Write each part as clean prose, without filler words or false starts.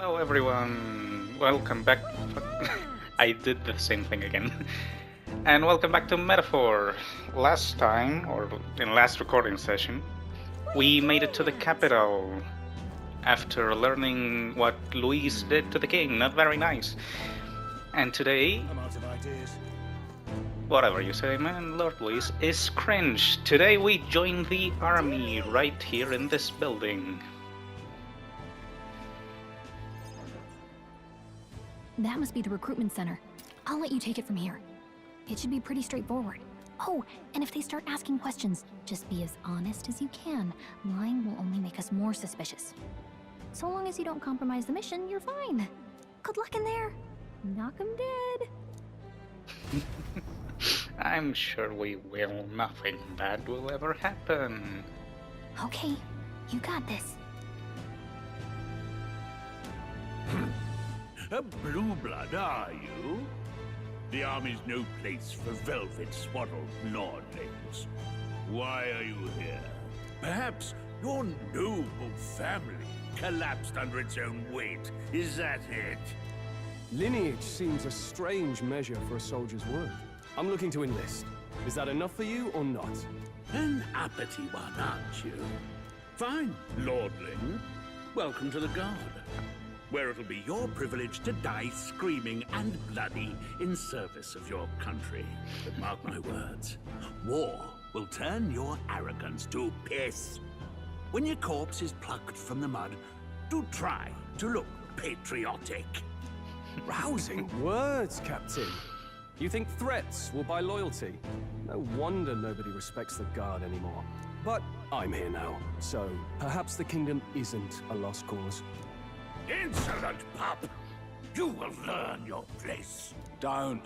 Hello everyone, welcome back. I did the same thing again. And welcome back to Metaphor. Last time, or in last recording session, we made it to the capital after learning what Luis did to the king. Not very nice. And today, I'm out of ideas. whatever you say, man, Lord Luis is cringe. Today we join the army right here in this building. That must be the recruitment center. I'll let you take it from here. It should be pretty straightforward. Oh, and if they start asking questions, just be as honest as you can. Lying will only make us more suspicious. So long as you don't compromise the mission, you're fine. Good luck in there. Knock 'em dead. I'm sure we will. Nothing bad will ever happen. Okay, you got this. A blue blood, are you? The army's no place for velvet-swaddled lordlings. Why are you here? Perhaps your noble family collapsed under its own weight. Is that it? Lineage seems a strange measure for a soldier's worth. I'm looking to enlist. Is that enough for you or not? An uppity one, aren't you? Fine, lordling. Welcome to the Guard, where it'll be your privilege to die screaming and bloody in service of your country. But mark my words, war will turn your arrogance to piss. When your corpse is plucked from the mud, do try to look patriotic. Rousing words, Captain. You think threats will buy loyalty? No wonder nobody respects the Guard anymore. But I'm here now, so perhaps the kingdom isn't a lost cause. Insolent pup! You will learn your place. Don't.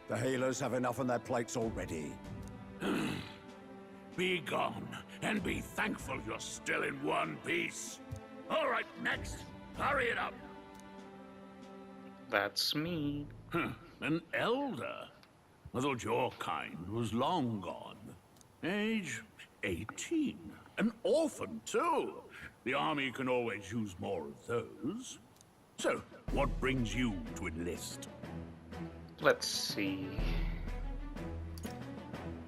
The healers have enough on their plates already. Be gone, and be thankful you're still in one piece. All right, next. Hurry it up. That's me. An elder? I thought your kind was long gone. Age 18. An orphan, too. The army can always use more of those. So, what brings you to enlist? Let's see.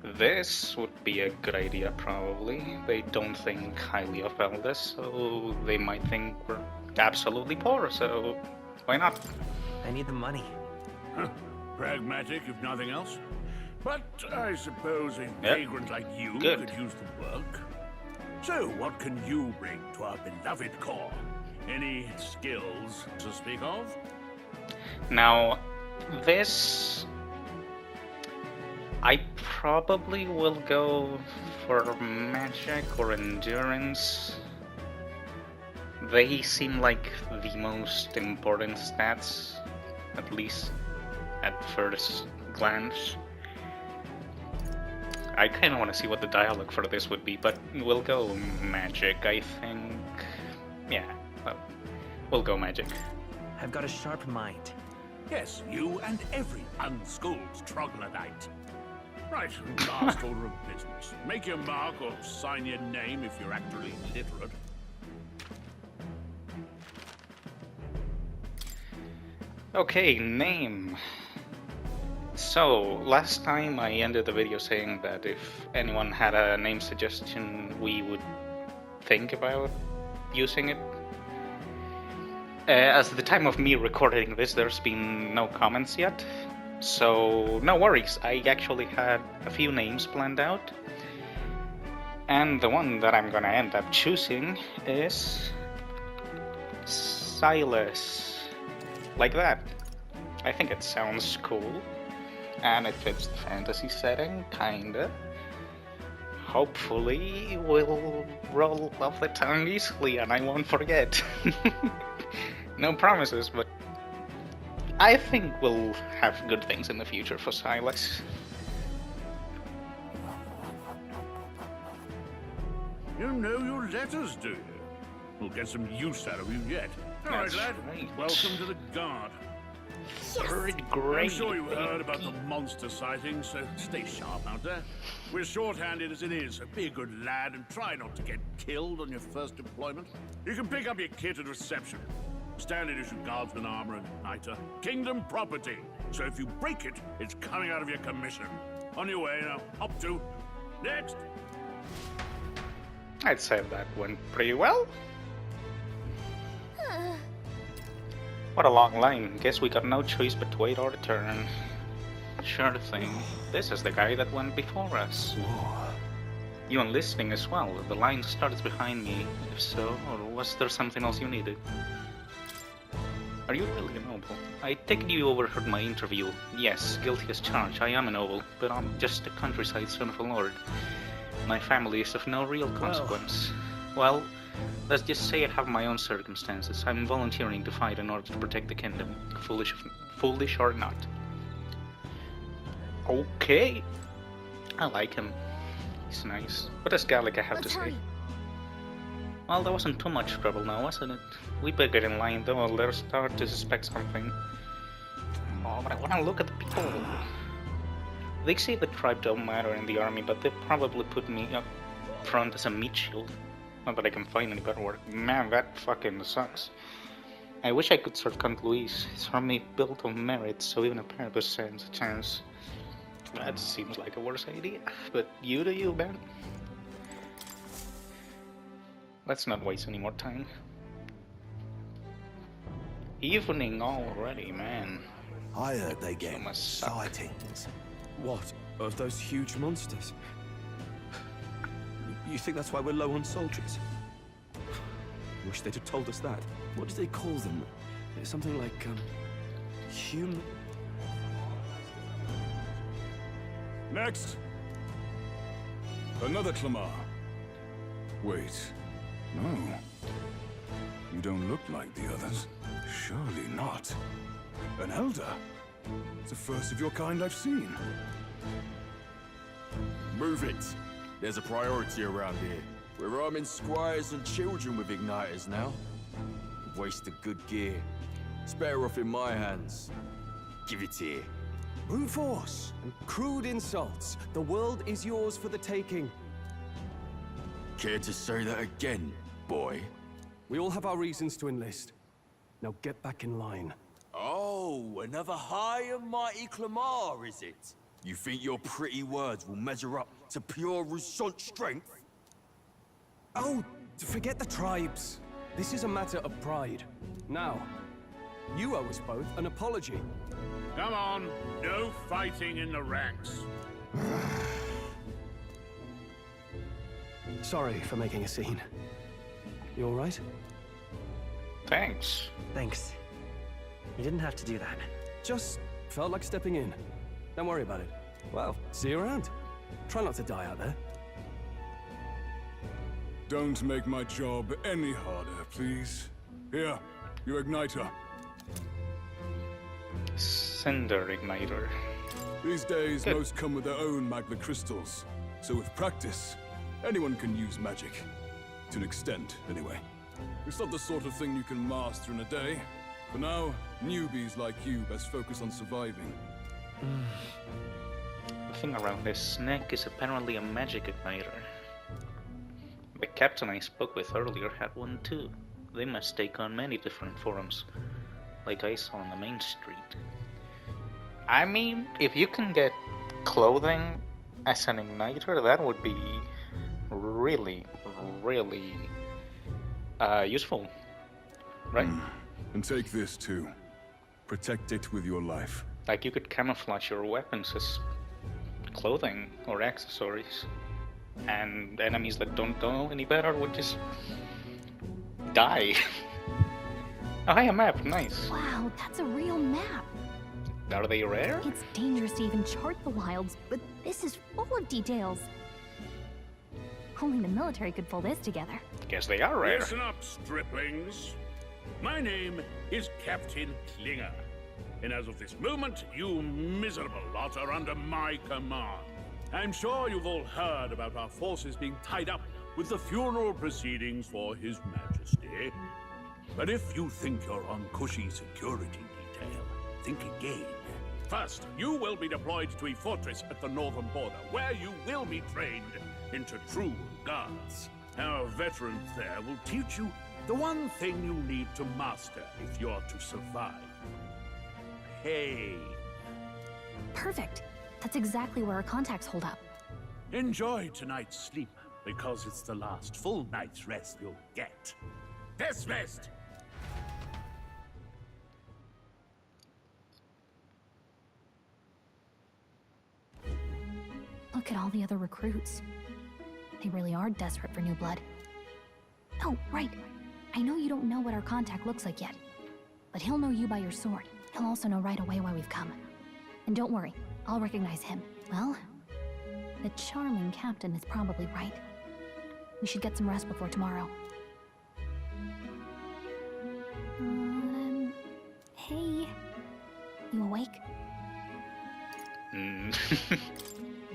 This would be a good idea, probably. They don't think highly of elders, so they might think we're absolutely poor, so why not? I need the money. Pragmatic, if nothing else. But I suppose a vagrant like you could use the work. So, what can you bring to our beloved corps? Any skills to speak of? Now, this... I probably will go for magic or endurance. They seem like the most important stats, at least at first glance. I kind of want to see what the dialogue for this would be, but we'll go magic, I think. Yeah, well, we'll go magic. I've got a sharp mind. Yes, you and every unschooled troglodyte. Right, last order of business. Make your mark or sign your name if you're actually literate. Okay, name. So, last time I ended the video saying that if anyone had a name suggestion, we would think about using it. As at the time of me recording this, there's been no comments yet, so no worries. I actually had a few names planned out, and the one that I'm gonna end up choosing is Silas. Like that. I think it sounds cool. And it fits the fantasy setting, kinda. Hopefully, we'll roll off the tongue easily and I won't forget. No promises, but I think we'll have good things in the future for Silas. You know your letters, do you? We'll get some use out of you yet. All right, lad. Right. Welcome to the Guard. Third grade. I'm sure you heard about the monster sightings, so stay sharp out there. We're short-handed as it is, so be a good lad and try not to get killed on your first deployment. You can pick up your kit at reception. Standard issue guardsman armor and igniter. Kingdom property. So if you break it, it's coming out of your commission. On your way now. Up to. Next. I'd say that went pretty well. What a long line. Guess we got no choice but to wait our turn. Sure thing. This is the guy that went before us. You enlisting as well? The line starts behind me. If so, or was there something else you needed? Are you really a noble? I take it you overheard my interview. Yes, guilty as charged. I am a noble, but I'm just a countryside son of a lord. My family is of no real consequence. Well, let's just say I have my own circumstances. I'm volunteering to fight in order to protect the kingdom, foolish or not. Okay. I like him. He's nice. What does Gallica have to say? Well, there wasn't too much trouble now, wasn't it? We better get in line though, or they'll start to suspect something. Oh, but I wanna look at the people. They say the tribe don't matter in the army, but they probably put me up front as a meat shield. Not that I can find any better word. Man, that fucking sucks. I wish I could serve Count Luis. His army built on merit, so even a parapet stands a chance. That seems like a worse idea. But you do you, man. Let's not waste any more time. Evening already, man. I heard they get must suck. sightings. What? Of those huge monsters? You think that's why we're low on soldiers? Wish they'd have told us that. What do they call them? Something like, human... Next! Another Clamar. Wait. No. You don't look like the others. Surely not. An elder? It's the first of your kind I've seen. Move it. There's a priority around here. We're arming squires and children with igniters now. Waste of good gear. It's better off in my hands. Give it here. Brute force and crude insults. The world is yours for the taking. Care to say that again, boy? We all have our reasons to enlist. Now get back in line. Oh, another high and mighty Clamar, is it? You think your pretty words will measure up to pure Roussant strength? Oh, forget the tribes. This is a matter of pride. Now, you owe us both an apology. Come on. No fighting in the ranks. Sorry for making a scene. You all right? Thanks. Thanks. You didn't have to do that. Just felt like stepping in. Don't worry about it. Well, see you around. Try not to die out there. Don't make my job any harder, please. Here, your igniter. Cinder Igniter. These days, Good. most come with their own magna crystals. So with practice, anyone can use magic. To an extent, anyway. It's not the sort of thing you can master in a day. For now, newbies like you best focus on surviving. The thing around his neck is apparently a magic igniter. The captain I spoke with earlier had one too. They must take on many different forms, like I saw on the main street. I mean, if you can get clothing as an igniter, that would be really, really useful, right? And take this too. Protect it with your life. Like you could camouflage your weapons as clothing or accessories, and enemies that don't know any better would just die. Oh, hi, a map, nice. Wow, that's a real map. Are they rare? It's dangerous to even chart the wilds, but this is full of details. Only the military could pull this together. Guess they are rare. Listen up, striplings. My name is Captain Klinger, and as of this moment, you miserable lot are under my command. I'm sure you've all heard about our forces being tied up with the funeral proceedings for His Majesty. But if you think you're on cushy security detail, think again. First, you will be deployed to a fortress at the northern border, where you will be trained into true guards. Our veterans there will teach you The one thing you need to master if you're to survive. Pain. Perfect. That's exactly where our contacts hold up. Enjoy tonight's sleep, because it's the last full night's rest you'll get. Dismissed! Look at all the other recruits. They really are desperate for new blood. Oh, right. I know you don't know what our contact looks like yet, but he'll know you by your sword. He'll also know right away why we've come. And don't worry, I'll recognize him. Well, the charming captain is probably right. We should get some rest before tomorrow. Hey. You awake?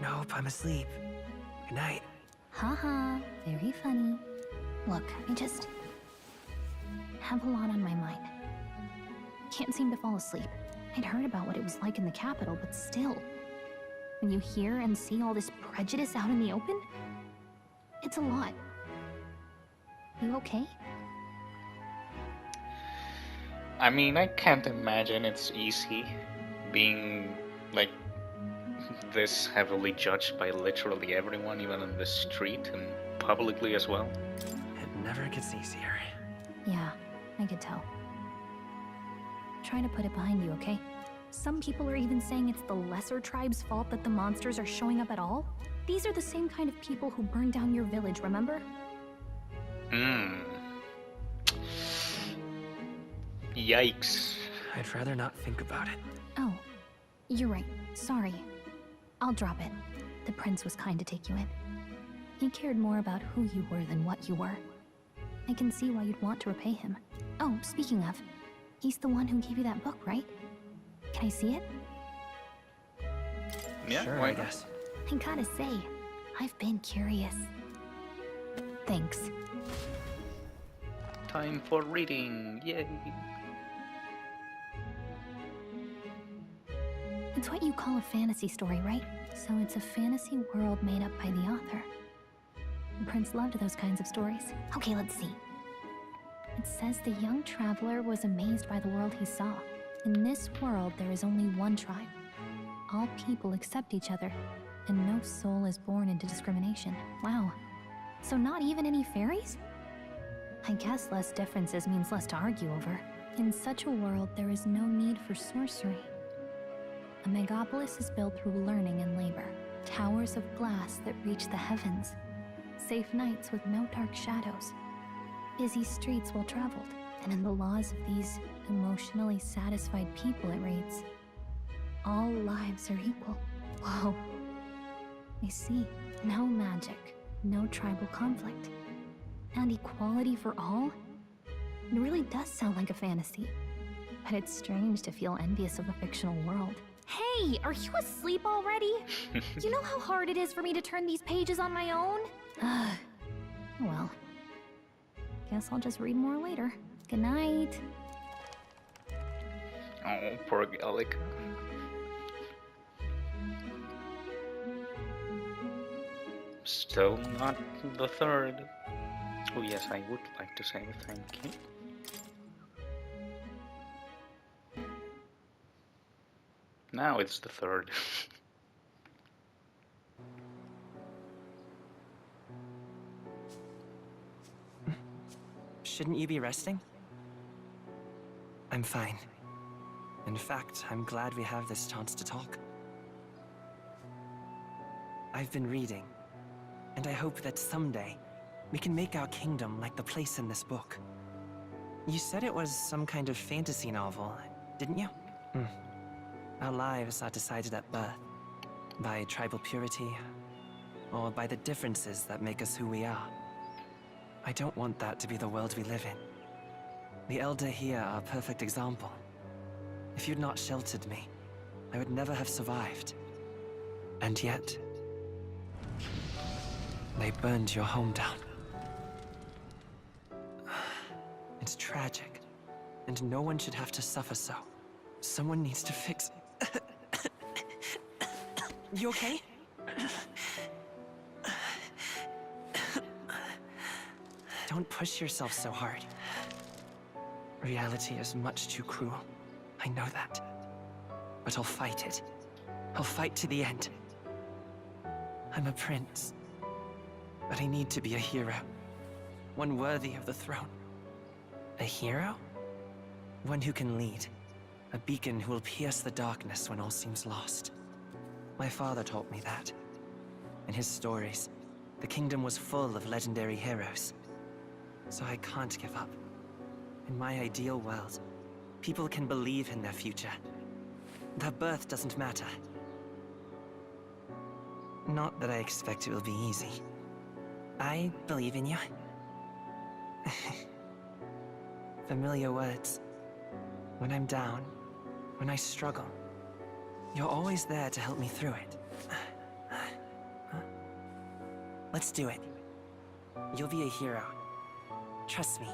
Nope, I'm asleep. Good night. Haha, very funny. Look, I just have a lot on my mind. Can't seem to fall asleep. I'd heard about what it was like in the capital, but still. When you hear and see all this prejudice out in the open, it's a lot. You okay? I mean, I can't imagine it's easy being, like, this heavily judged by literally everyone, even in the street and publicly as well. It never gets easier. Yeah, I could tell. Try to put it behind you, okay? Some people are even saying it's the lesser tribe's fault that the monsters are showing up at all. These are the same kind of people who burned down your village, remember? Yikes. I'd rather not think about it. Oh, you're right. Sorry. I'll drop it. The prince was kind to take you in. He cared more about who you were than what you were. I can see why you'd want to repay him. Oh, speaking of, he's the one who gave you that book, right? Can I see it? Yeah, Sure, why I not? guess. I gotta say, I've been curious. Thanks. Time for reading. Yay. It's what you call a fantasy story, right? So it's a fantasy world made up by the author. The prince loved those kinds of stories. Okay, let's see. It says the young traveler was amazed by the world he saw. In this world, there is only one tribe. All people accept each other, and no soul is born into discrimination. Wow. So not even any fairies? I guess less differences means less to argue over. In such a world, there is no need for sorcery. A megapolis is built through learning and labor. Towers of glass that reach the heavens. Safe nights with no dark shadows. Busy streets well traveled. And in the laws of these emotionally satisfied people, it reads, all lives are equal. Whoa. I see. No magic, no tribal conflict, and equality for all? It really does sound like a fantasy. But it's strange to feel envious of a fictional world. Hey, are you asleep already? You know how hard it is for me to turn these pages on my own? Well, guess I'll just read more later. Good night. Oh, poor Gallic. Still not the third. Oh yes, I would like to say thank you. Now it's the third. Shouldn't you be resting? I'm fine. In fact, I'm glad we have this chance to talk. I've been reading, and I hope that someday we can make our kingdom like the place in this book. You said it was some kind of fantasy novel, didn't you? Our lives are decided at birth, by tribal purity, or by the differences that make us who we are. I don't want that to be the world we live in. The Elder here are a perfect example. If you'd not sheltered me, I would never have survived. And yet, they burned your home down. It's tragic, and no one should have to suffer so. Someone needs to fix... You okay? Don't push yourself so hard. Reality is much too cruel. I know that. But I'll fight it. I'll fight to the end. I'm a prince. But I need to be a hero. One worthy of the throne. A hero? One who can lead. A beacon who will pierce the darkness when all seems lost. My father taught me that. In his stories, the kingdom was full of legendary heroes. So I can't give up. In my ideal world, people can believe in their future. Their birth doesn't matter. Not that I expect it will be easy. I believe in you. Familiar words. When I'm down, when I struggle, you're always there to help me through it. Let's do it. You'll be a hero. Trust me.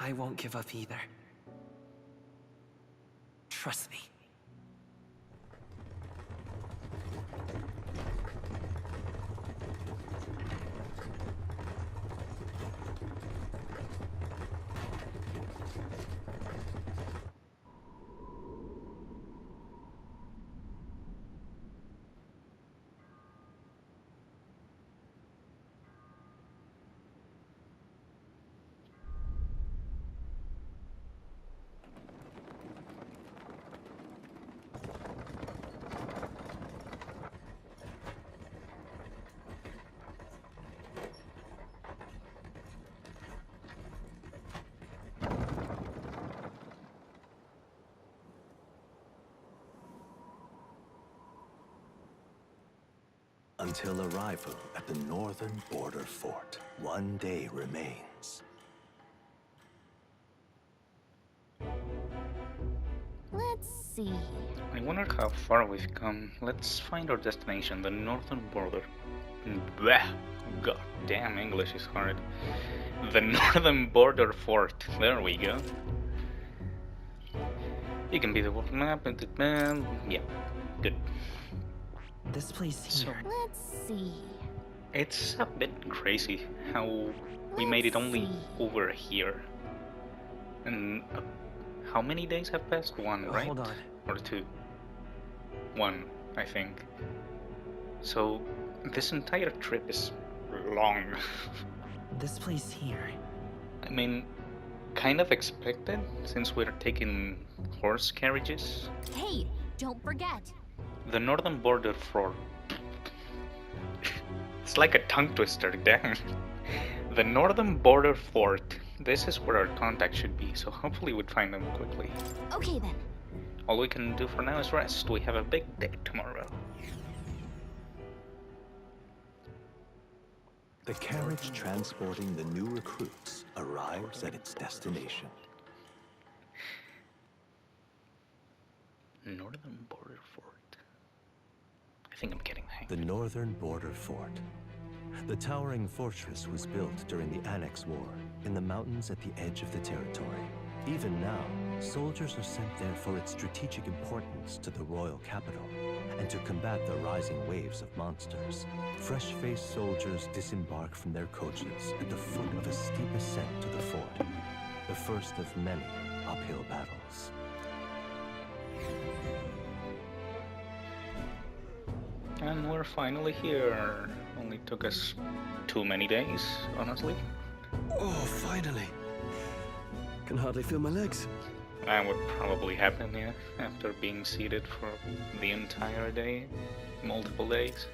I won't give up either. Trust me. Until arrival at the northern border fort, one day remains. Let's see. I wonder how far we've come. Let's find our destination, the northern border. Bleh. God damn, English is hard. The northern border fort. There we go. You can be the world map. Yeah, good. This place here. Let's see. It's a bit crazy how we made it only over here. And how many days have passed? One, right? Hold on. Or two? One, I think. So this entire trip is long. This place here. I mean, kind of expected since we're taking horse carriages. Hey, don't forget. The northern border fort. It's like a tongue twister, damn. The northern border fort. This is where our contact should be, so hopefully we'd find them quickly. Okay then. All we can do for now is rest. We have a big day tomorrow. The carriage transporting the new recruits arrives at its destination. Northern border fort. I think I'm getting the hang. The northern border fort. The towering fortress was built during the Annex War in the mountains at the edge of the territory. Even now, soldiers are sent there for its strategic importance to the royal capital and to combat the rising waves of monsters. Fresh-faced soldiers disembark from their coaches at the foot of a steep ascent to the fort, the first of many uphill battles. And we're finally here. Only took us too many days, honestly. Oh, finally. Can hardly feel my legs. That would probably happen, yeah, after being seated for the entire day, multiple days.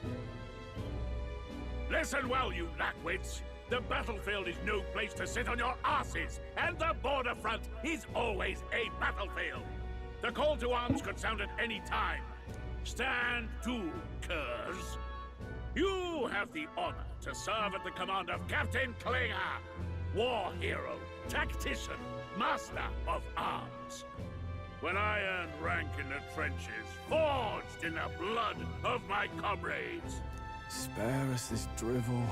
Listen well, you lackwits. The battlefield is no place to sit on your asses, and the border front is always a battlefield. The call to arms could sound at any time. Stand to, curs. You have the honor to serve at the command of Captain Klinger, war hero, tactician, master of arms. When I earned rank in the trenches, forged in the blood of my comrades. Spare us this drivel.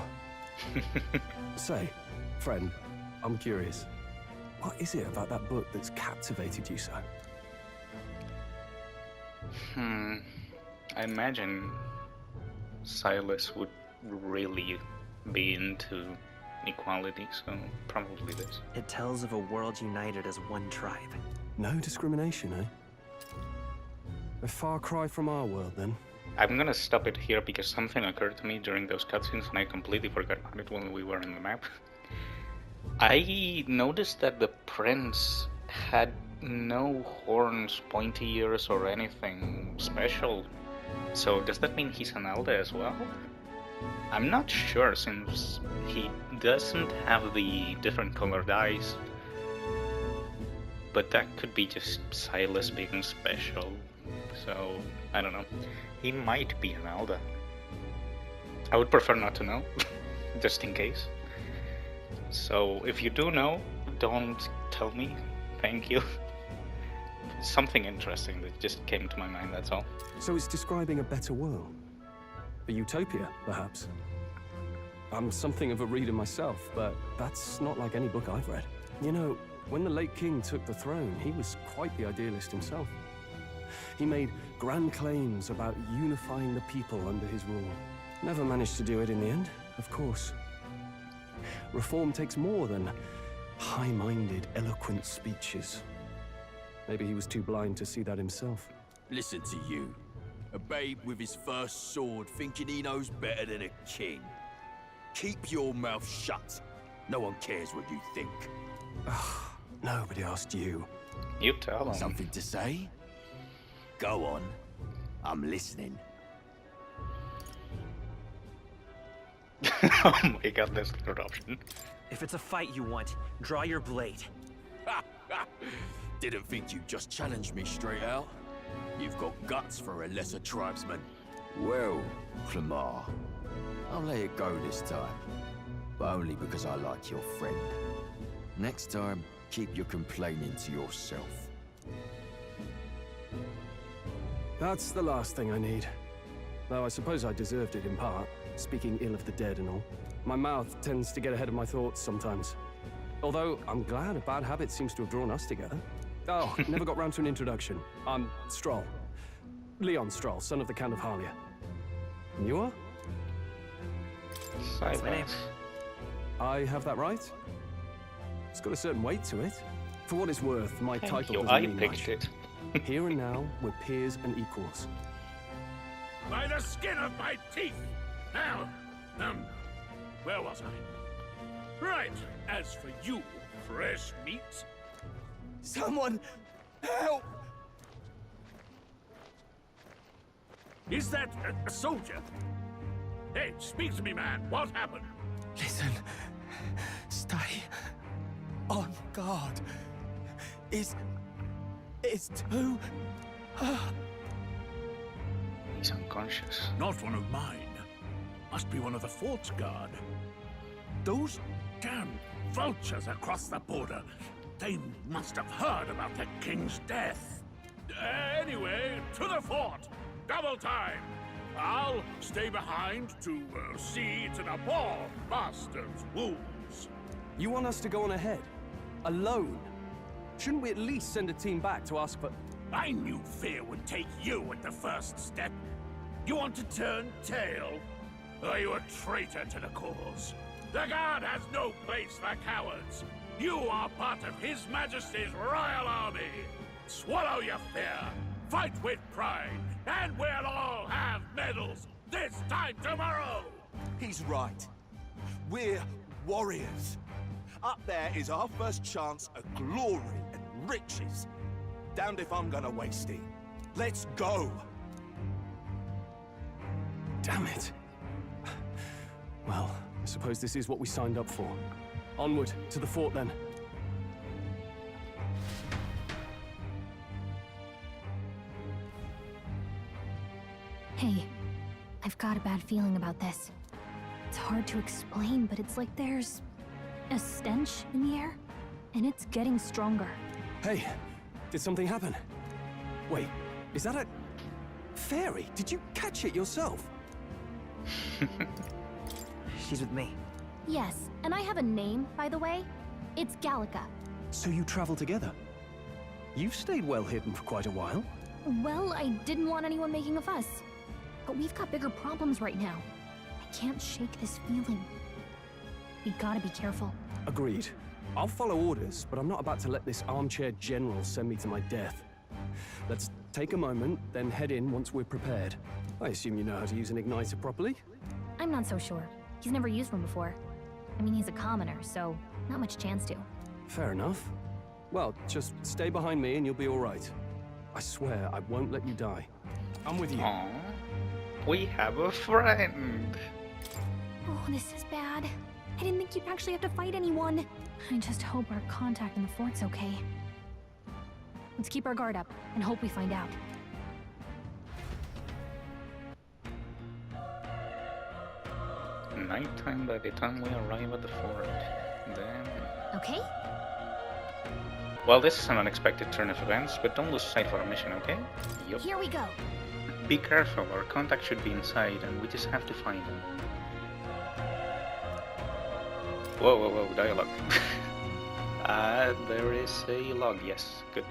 Say, friend, I'm curious. What is it about that book that's captivated you so? I imagine Silas would really be into equality, so probably this. It tells of a world united as one tribe. No discrimination, eh? A far cry from our world, then. I'm gonna stop it here because something occurred to me during those cutscenes and I completely forgot about it when we were in the map. I noticed that the prince had no horns, pointy ears, or anything special. So does that mean he's an elder as well? I'm not sure since he doesn't have the different colored eyes. But that could be just Silas being special. So, I don't know. He might be an elder. I would prefer not to know, just in case. So, if you do know, don't tell me. Thank you. Something interesting that just came to my mind, that's all. So it's describing a better world? A utopia, perhaps? I'm something of a reader myself, but that's not like any book I've read. You know, when the late king took the throne, he was quite the idealist himself. He made grand claims about unifying the people under his rule. Never managed to do it in the end, of course. Reform takes more than high-minded, eloquent speeches. Maybe he was too blind to see that himself. Listen to you. A babe with his first sword thinking he knows better than a king. Keep your mouth shut. No one cares what you think. Nobody asked you. You tell him. Something to say? Go on. I'm listening. Oh my god, there's a third option. If it's a fight you want, draw your blade. Didn't think you'd just challenge me straight out. You've got guts for a lesser tribesman. Well, Clemar, I'll let it go this time. But only because I like your friend. Next time, keep your complaining to yourself. That's the last thing I need. Though I suppose I deserved it in part, speaking ill of the dead and all. My mouth tends to get ahead of my thoughts sometimes. Although, I'm glad a bad habit seems to have drawn us together. Oh, never got round to an introduction. I'm Stroll. Leon Stroll, son of the Count of Harlia. And you are? That's my name. I have that right? It's got a certain weight to it. For what it's worth, my Thank title you, doesn't I mean picked much. it. Here and now, we're peers and equals. By the skin of my teeth! Now, where was I? Right, as for you, fresh meat. Someone help! Is that a soldier? Hey, speak to me, man. What happened? Listen. Stay on guard. It's too... He's unconscious. Not one of mine. Must be one of the fort's guard. Those damn vultures across the border. They must have heard about the king's death. Anyway, to the fort. Double time. I'll stay behind to see to the poor bastard's wounds. You want us to go on ahead? Alone? Shouldn't we at least send a team back to ask for... I knew fear would take you at the first step. You want to turn tail? Are you a traitor to the cause? The Guard has no place for cowards. You are part of His Majesty's Royal Army. Swallow your fear, fight with pride, and we'll all have medals this time tomorrow! He's right. We're warriors. Up there is our first chance at glory and riches. Damned if I'm gonna waste it. Let's go! Damn it. Well, I suppose this is what we signed up for. Onward, to the fort then. Hey, I've I've got a bad feeling about this. It's hard to explain, but it's like there's a stench in the air, and it's getting stronger. Hey, did something happen? Wait, is that a fairy? Did you catch it yourself? She's with me. Yes, and I have a name, by the way. It's Gallica. So you travel together? You've stayed well hidden for quite a while. Well, I didn't want anyone making a fuss. But we've got bigger problems right now. I can't shake this feeling. We gotta be careful. Agreed. I'll follow orders, but I'm not about to let this armchair general send me to my death. Let's take a moment, then head in once we're prepared. I assume you know how to use an igniter properly? I'm not so sure. He's never used one before. I mean, he's a commoner, so not much chance to. Fair enough. Well, just stay behind me and you'll be all right. I swear I won't let you die. I'm with you. Aww. We have a friend. Oh, this is bad. I didn't think you'd actually have to fight anyone. I just hope our contact in the fort's okay. Let's keep our guard up and hope we find out. Nighttime by the time we arrive at the fort. Then... Okay? Well, this is an unexpected turn of events, but don't lose sight of our mission, okay? Yup. Here we go. Be careful, our contact should be inside, and we just have to find him. Whoa, whoa, whoa, dialogue. There is a log, yes, good.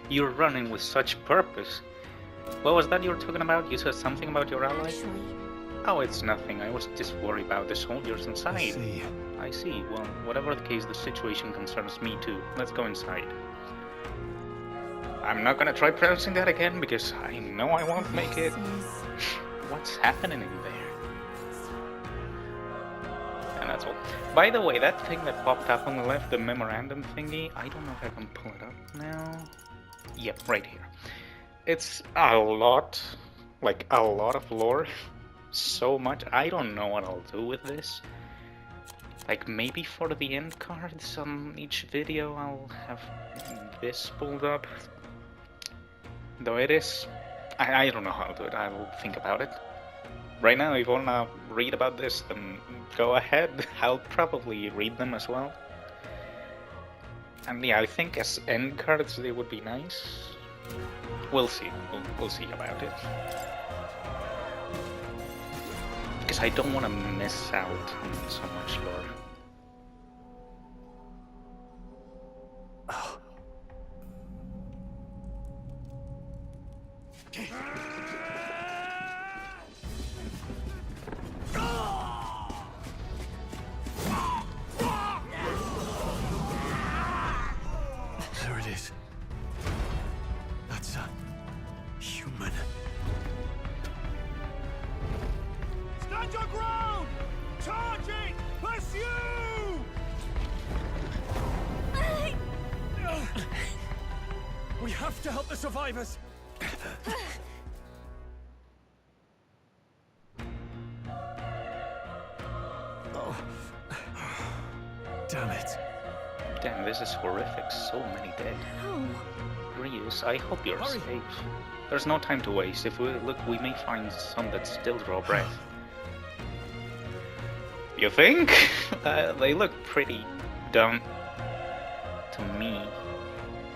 You're running with such purpose. What was that you were talking about? You said something about your ally? Actually, Oh, it's nothing. I was just worried about the soldiers inside. I see. I see. Well, whatever the case, the situation concerns me too. Let's go inside. I'm not gonna try pronouncing that again because I know I won't make it. What's happening in there? And that's all. By the way, that thing that popped up on the left, the memorandum thingy, I don't know if I can pull it up now. Yep, right here. It's a lot, like a lot of lore. So much. I don't know what I'll do with this. Like maybe for the end cards on each video I'll have this pulled up. Though it is... I don't know how to do it. I will think about it. Right now, if you wanna read about this, then go ahead. I'll probably read them as well. And yeah, I think as end cards they would be nice. We'll see. We'll see about it. Because I don't want to miss out on so much lore. There it is. That's a human. Stand your ground! Charging! Pursue! We have to help the survivors. Oh. Damn it. Damn, this is horrific. So many dead. oh, Ryus, I hope you're Hurry. safe. There's no time to waste. If we look, we may find some that still draw breath. You think? They look pretty dumb to me.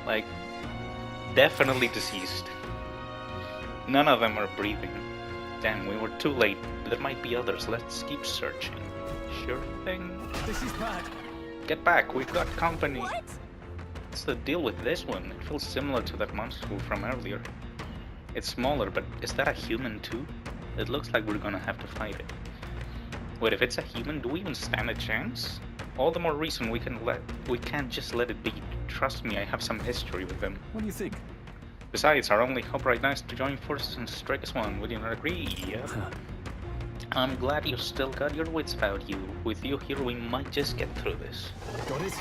Like, definitely deceased. None of them are breathing. Damn, we were too late. There might be others. Let's keep searching. Sure thing. This is bad. Get back, we've got company. What's the deal with this one? It feels similar to that monster from earlier. It's smaller, but is that a human too? It looks like we're gonna have to fight it. Wait, if it's a human, do we even stand a chance? All the more reason we can't just let it be. Trust me, I have some history with them. What do you think? Besides, our only hope right now is to join forces and strike as one. Would you not agree? Yeah. I'm glad you still got your wits about you. With you here, we might just get through this. Got it?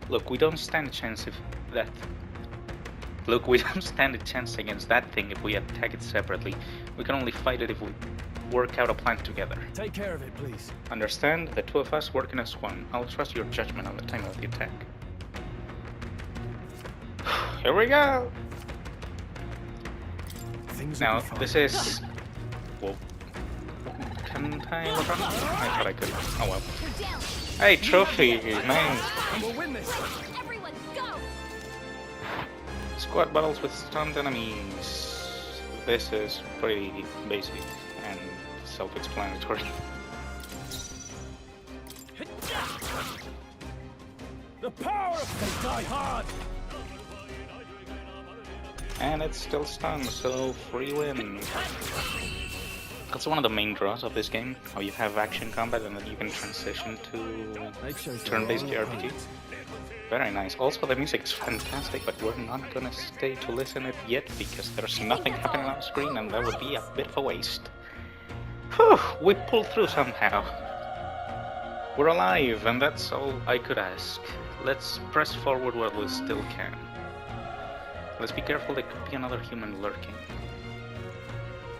Look, we don't stand a chance if that... Look, we don't stand a chance against that thing if we attack it separately. We can only fight it if we work out a plan together. Take care of it, please. Understand? The two of us working as one. I'll trust your judgment on the time of the attack. Here we go! Things Now, will be fine. this is... Whoa. Can't I run? I thought I could. Oh well. Hey, trophy! Nice! We'll win this. Everyone, go! Squad battles with stunned enemies. This is pretty basic and self-explanatory. The power of they die hard. And it's still stunned, so free win. That's one of the main draws of this game, how you have action combat and then you can transition to turn-based RPG. Very nice. Also, the music is fantastic, but we're not gonna stay to listen it yet because there's nothing happening on screen and that would be a bit of a waste. Whew, we pulled through somehow. We're alive, and that's all I could ask. Let's press forward while we still can. Let's be careful, there could be another human lurking.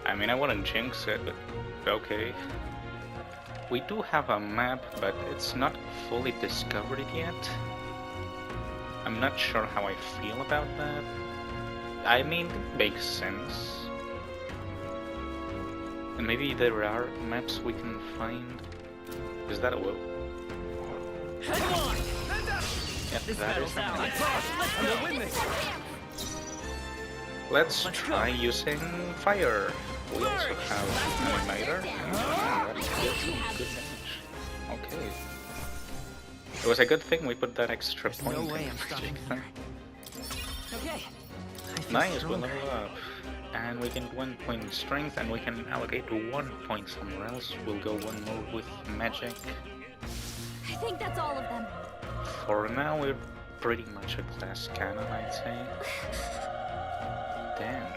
I mean, I wouldn't jinx it, but okay. We do have a map, but it's not fully discovered yet. I'm not sure how I feel about that. I mean, it makes sense. And maybe there are maps we can find. Is that a will? Yeah, that is a Let's try using fire. We also have animator. That gives some good damage. Okay. It was a good thing we put that extra point in. Okay. Nice, we'll level up. And we get 1 point in strength, and we can allocate 1 point somewhere else. We'll go 1 more with magic. I think that's all of them. For now, we're pretty much a class canon, I'd say. Damn.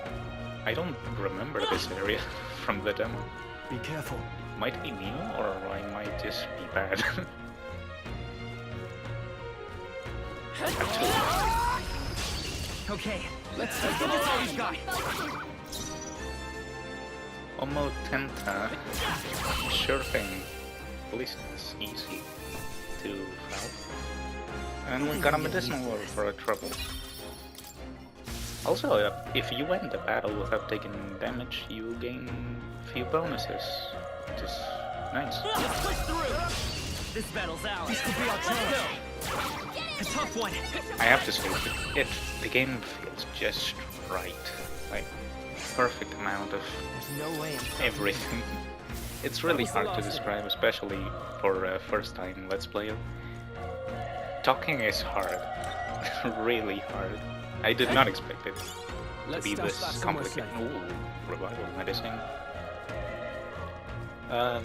I don't remember this area from the demo. Be careful. Might be new, or I might just be bad. Okay, let's take this all we've got. Omo Tenta. Sure thing. At least it's easy to help. And we got a medicinal water for our trouble. Also, if you end the battle without taking damage, you gain a few bonuses, which is nice. Let's push through. This battle's ours. This could be our chance. A tough one. I have to say, the game feels just right. Like, perfect amount of everything. It's really hard to describe, especially for a first-time Let's Player. Talking is hard. Really hard. I did not expect it to be this complicated. Ooh, revival medicine.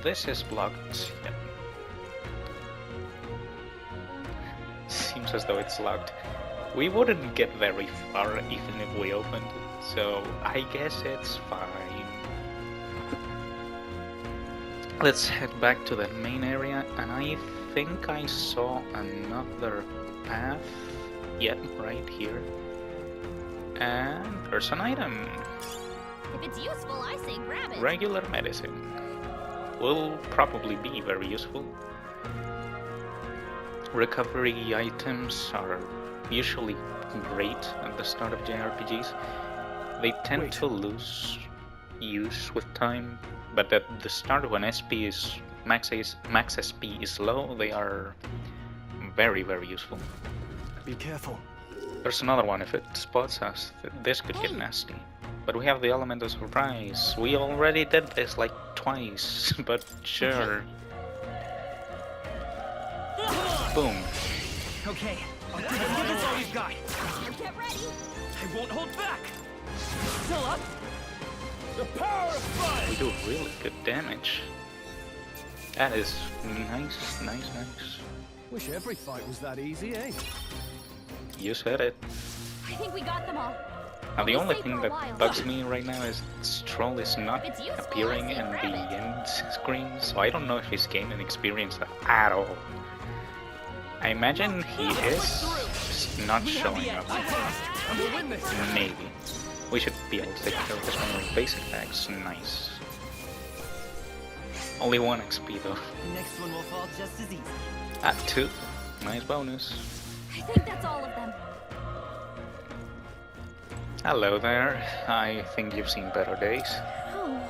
This is blocked. Yep. Seems as though it's locked. We wouldn't get very far even if we opened it, so I guess it's fine. Let's head back to the main area, and I think I saw another path. Yep, right here. And there's an item. If it's useful, I say grab it. Regular medicine. Will probably be very useful. Recovery items are usually great at the start of JRPGs. They tend to lose use with time, but at the start when max SP is low, they are very, very useful. Be careful. There's another one. If it spots us, this could get nasty. But we have the element of surprise. We already did this like twice, but sure. Boom. Okay, let's give this all we've got. Get ready. I won't hold back. Still up. The power of fire. We do really good damage. That is nice, nice, nice. Wish every fight was that easy, eh? You said it. I think we got them all. Now the only thing that bugs me right now is Stroll is not appearing in the end screen, so I don't know if he's gaining experience at all. I imagine he is just not showing up. Maybe. We should be able to take care of this one with basic attacks. Nice. Only 1 XP though. The next one will fall just as easy. At 2. Nice bonus. I think that's all of them. Hello there. I think you've seen better days. Oh,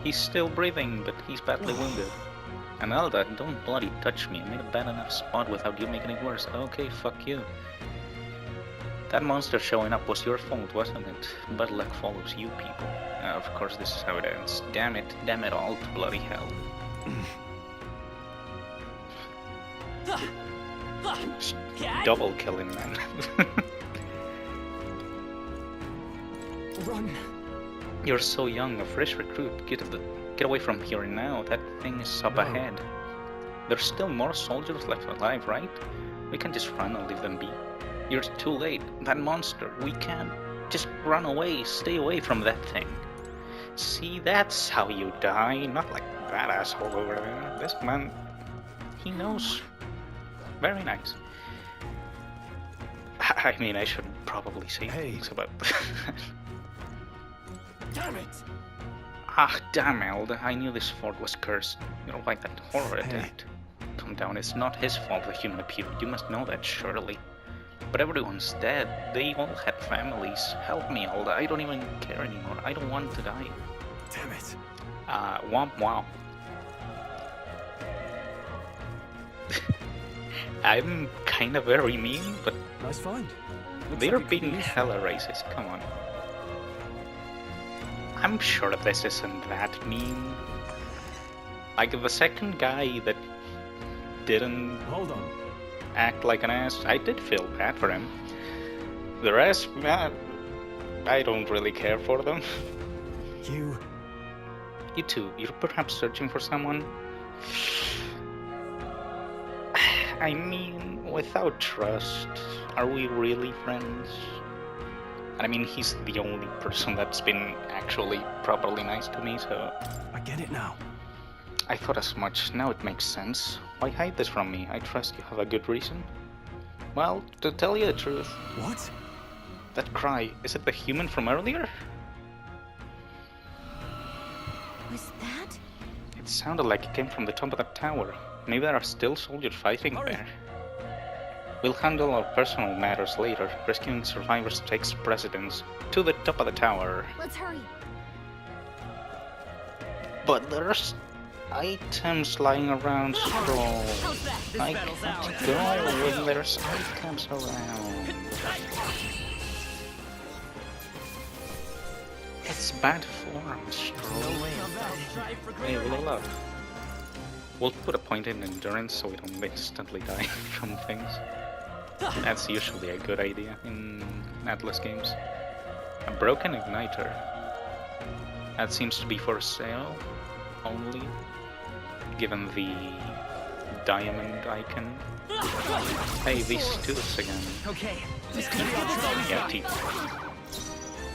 He's still breathing, but he's badly wounded. And Elda, don't bloody touch me. I made a bad enough spot without you making it worse. Okay, fuck you. That monster showing up was your fault, wasn't it? But luck follows you people. Of course, this is how it ends. Damn it all to bloody hell. Double killing, man. Run! You're so young, a fresh recruit. Get away from here now. That thing is up ahead. There's still more soldiers left alive, right? We can just run and leave them be. You're too late. That monster. We can't just run away. Stay away from that thing. See, that's how you die. Not like that asshole over there. This man, he knows. Very nice. I mean, I should probably say things about Damn it! Ah, damn, Elda. I knew this fort was cursed. You know, like that horror attacked. Calm down, it's not his fault the human appeared. You must know that, surely. But everyone's dead. They all had families. Help me, Elda. I don't even care anymore. I don't want to die. Damn it. Womp womp. I'm kinda very mean, but Nice find. they're being hella racist. Come on. I'm sure this isn't that mean. Like the second guy that didn't Hold on. act like an ass, I did feel bad for him. The rest, I don't really care for them. You too, you're perhaps searching for someone? I mean, without trust, are we really friends? And I mean, he's the only person that's been actually properly nice to me, so... I get it now. I thought as much. Now it makes sense. Why hide this from me? I trust you have a good reason. Well, to tell you the truth... What? That cry, is it the human from earlier? was that? It sounded like it came from the top of that tower. Maybe there are still soldiers fighting there. We'll handle our personal matters later. Rescuing survivors takes precedence. To the top of the tower. Let's hurry. But there's items lying around, Scroll. I can't go when there's items around. It's bad form, Scroll. Hey, love. We'll put a point in endurance so we don't instantly die from things. That's usually a good idea in Atlas games. A broken igniter. That seems to be for sale only, given the diamond icon. Hey, these tooths again. Okay. Yeah, teeth.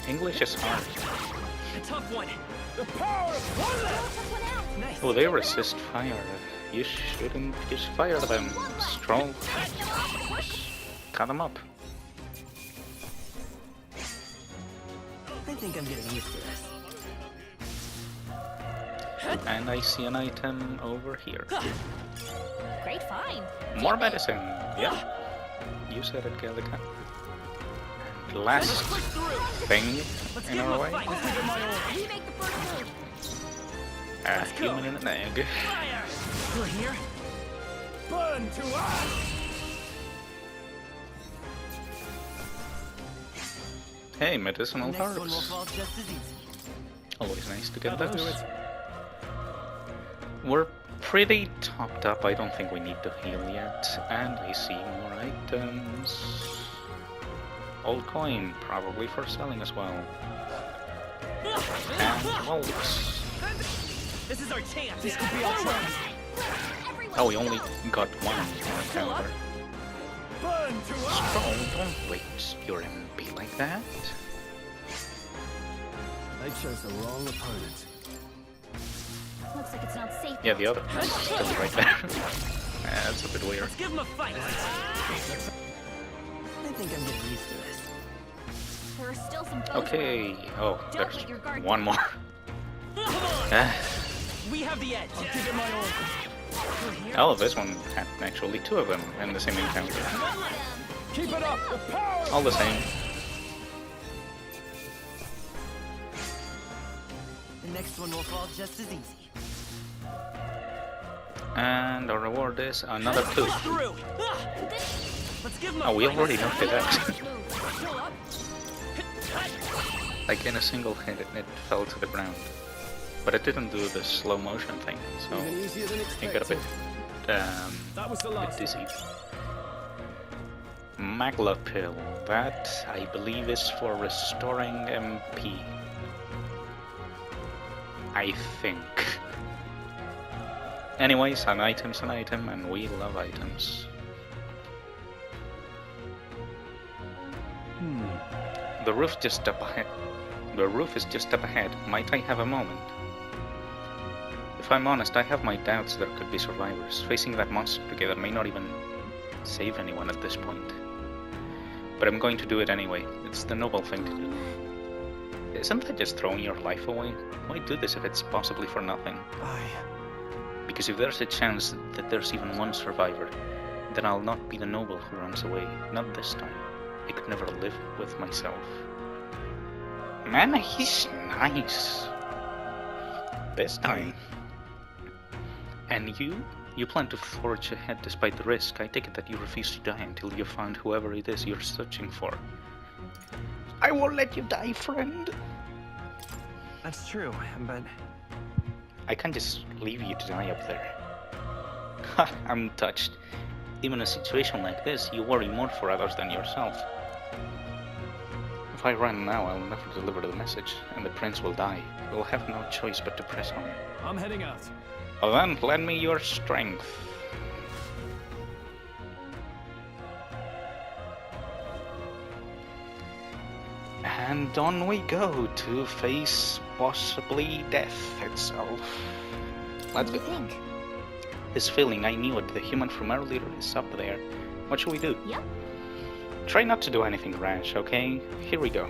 English is hard. A tough one. Nice. Oh, they resist fire. You shouldn't just fire them. Strong. Cut them up. I think I'm getting used to this. And I see an item over here. Great find. More medicine. Yeah. You said it, Gallica. And last thing in our way. We make the first move. A human and an egg. You're here? Burn to ash! Hey, medicinal Next one will herbs. fall just as easy. Always nice to get those. We're pretty topped up. I don't think we need to heal yet. And I see more items. Old coin, probably for selling as well. And bolts. This is our chance. This could be our chance. Oh, we only got one more caliber. Burn to ash! Strong, don't waste your MP like that. They chose the wrong opponent. Looks like it's not safe. Yeah, the other one's still right there. That's a bit weird. Let's give him a fight. I think I'm getting used to this. There are still some foes Okay. Oh, Don't there's let your guard one more. Come on. Ah. We have the edge. I'll give it my all. Oh, this one had actually two of them in the same encounter. Keep it up! The power! All the same. Next one will fall just as easy. And our reward is another 2. Through. Let's give him a Oh, we fight. already knocked it out. Like in a single hit, it fell to the ground. But it didn't do the slow motion thing, so Even easier than I got a bit, That was the bit last. dizzy. Magla pill. That, I believe, is for restoring MP. I think. Anyways, an item's an item, and we love items. The roof just up ahead. The roof is just up ahead. Might I have a moment? If I'm honest, I have my doubts there could be survivors. Facing that monster together may not even save anyone at this point. But I'm going to do it anyway. It's the noble thing to do. Isn't that just throwing your life away? Why do this if it's possibly for nothing? Because if there's a chance that there's even one survivor, then I'll not be the noble who runs away. Not this time. I could never live with myself. Man, he's nice. This time. And you? You plan to forge ahead despite the risk. I take it that you refuse to die until you find whoever it is you're searching for. I won't let you die, friend. That's true, but I can't just leave you to die up there. Ha, I'm touched. Even in a situation like this, you worry more for others than yourself. If I run now, I'll never deliver the message, and the prince will die. We'll have no choice but to press on. I'm heading out. Well then, lend me your strength. And on we go to face possibly death itself. Let's What do go. you think? This feeling, I knew it. The human from earlier is up there. What should we do? Yep. Try not to do anything rash, okay? Here we go.